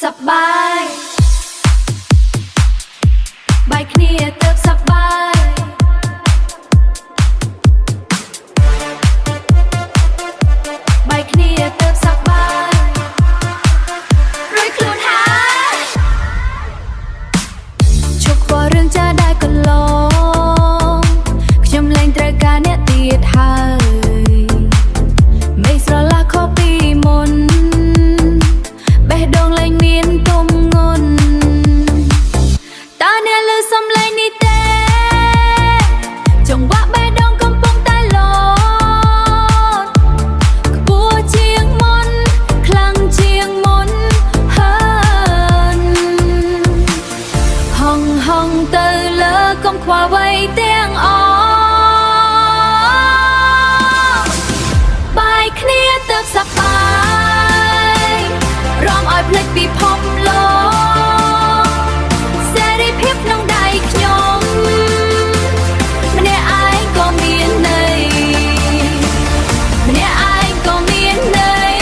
สบายบายគ្នាទៅសប្បាយបាយគ្នាទៅសប្បាយរួយខ្លួនហើយជប់ខ្វល់រឿងចាស់ដែលកន្លងខ្ញុំលែងត្រូវការអ្នកទៀតហើយមេស្រឡះខុសពីមុនបេះដូងលែងមានទុំងន់តើអ្នកឮសំឡេងនេះទេចង្វាក់បេះដូងកំពុងតែលោតខ្ពស់ជាងមុនខ្លាំងជាងមុនហើយហងទៅលើកុំខ្វល់អ្វីទាំងអស់បាយគ្នាទៅសប្បាយរំឲ្យភ្លេចពិភពលោកសេរីភាពក្នុងដៃខ្ញុំម្នាក់ឯងក៏មានន័យម្នាក់ឯងក៏មានន័យ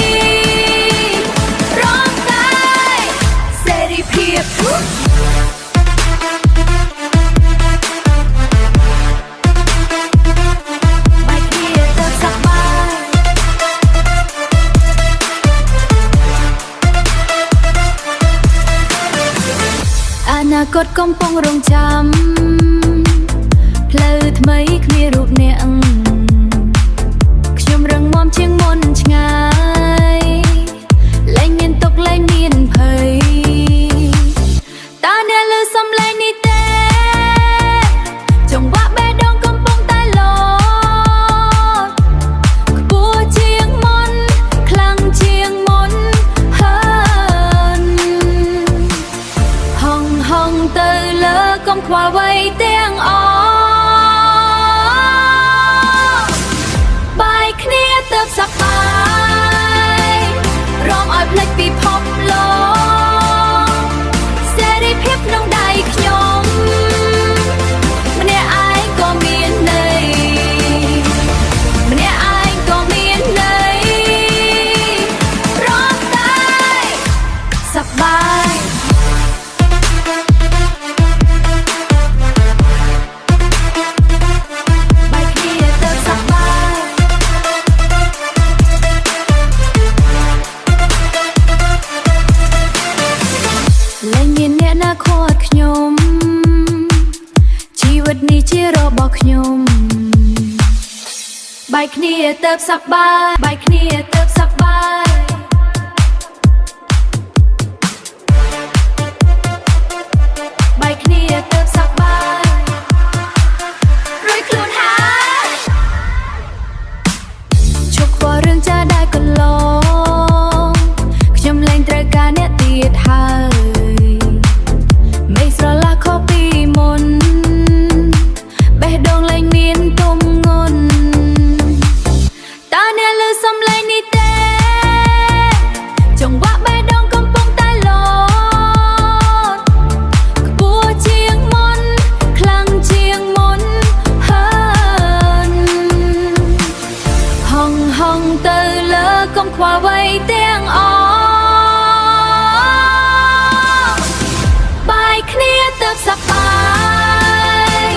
រំតែសេរីភាពបាយគ្នាទៅសប្បាយអនាគតកំពុងរងចាំផ្លូវថ្មីគ្មានរូបអ្នកខ្ញុំរឹងមាំជាងមុនឆ្ងាយលែងមានទុក្ខលែងមានភ័យតើអ្នកឮសំឡេងនេះទេចង្វាក់បេះដូងកំពុងតែលោតខ្ពស់ជាងមុនខ្លាំងជាងមុនហើយហងទៅលើកុំខ្វល់អ្វីទាំងអស់បាយគ្នាទៅសប្បាយរំឲ្យភ្លេចពិភពលោកសេរីភាពក្នុងដៃខ្ញុំម្នាក់ឯងក៏មានន័យម្នាក់ឯងក៏មានន័យរំតែសប្បាយបាយគ្នាទៅសប្បាយលែងមានអ្នកណាខកខ្ញុំជីវិតនេះជារបស់ខ្ញុំបាយគ្នាទៅសប្បាយបាយគ្នាទៅសប្បាយបាយគ្នាទៅសប្បាយរួយខ្លួនហើយជប់ខ្វល់រឿងចាស់ដែលកន្លងខ្ញុំលែងត្រូវការអ្នកទៀតហើយមេស្រឡះខុសពីមុនបេះដូងលែងមានទុំងន់តើអ្នកឮសំឡេងនេះទេចង្វាក់បេះដូងកំពុងតែលោតខ្ពស់ជាងមុនខ្លាំងជាងមុនហើយហងទៅលើកុំខ្វល់អ្វីទាំងអស់បាយគ្នាទៅសប្បាយ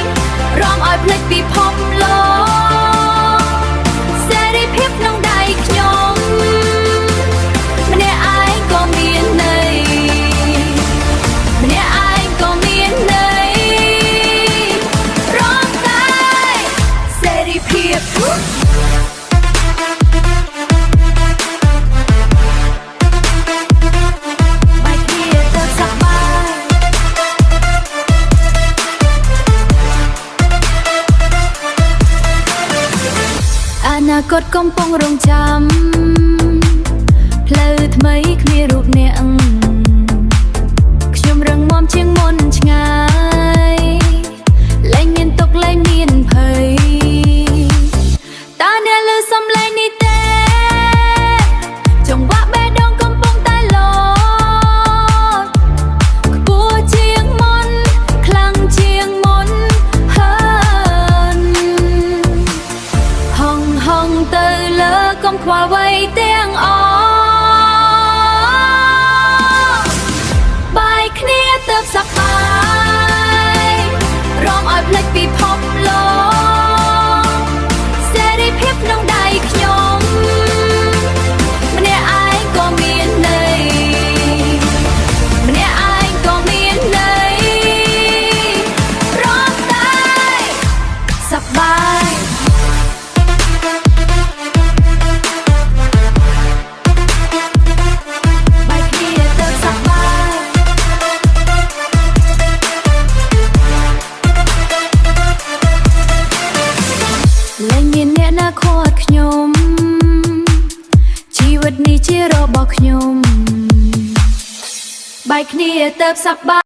រំឲ្យភ្លេចពិភពលោកសេរីភាពក្នុងដៃខ្ញុំម្នាក់ឯងក៏មានន័យម្នាក់ឯងក៏មានន័យរំតែសេរីភាពបាយគ្នាទៅសប្បាយអនាគតកំពុងរងចាំផ្លូវថ្មីគ្មានរូបអ្នកខ្ញុំរឹងមាំជាងមុនឆ្ងាយលែងមានទុក្ខលែងមានភ័យតើអ្នកឮសំឡេងនេះទេចង្វាក់បេះដូងកំពុងតែលោតខ្ពស់ជាងមុនខ្លាំងជាងមុនហើយហងទៅលើកុំខ្វល់អ្វី គ្នាទៅសប្បាយ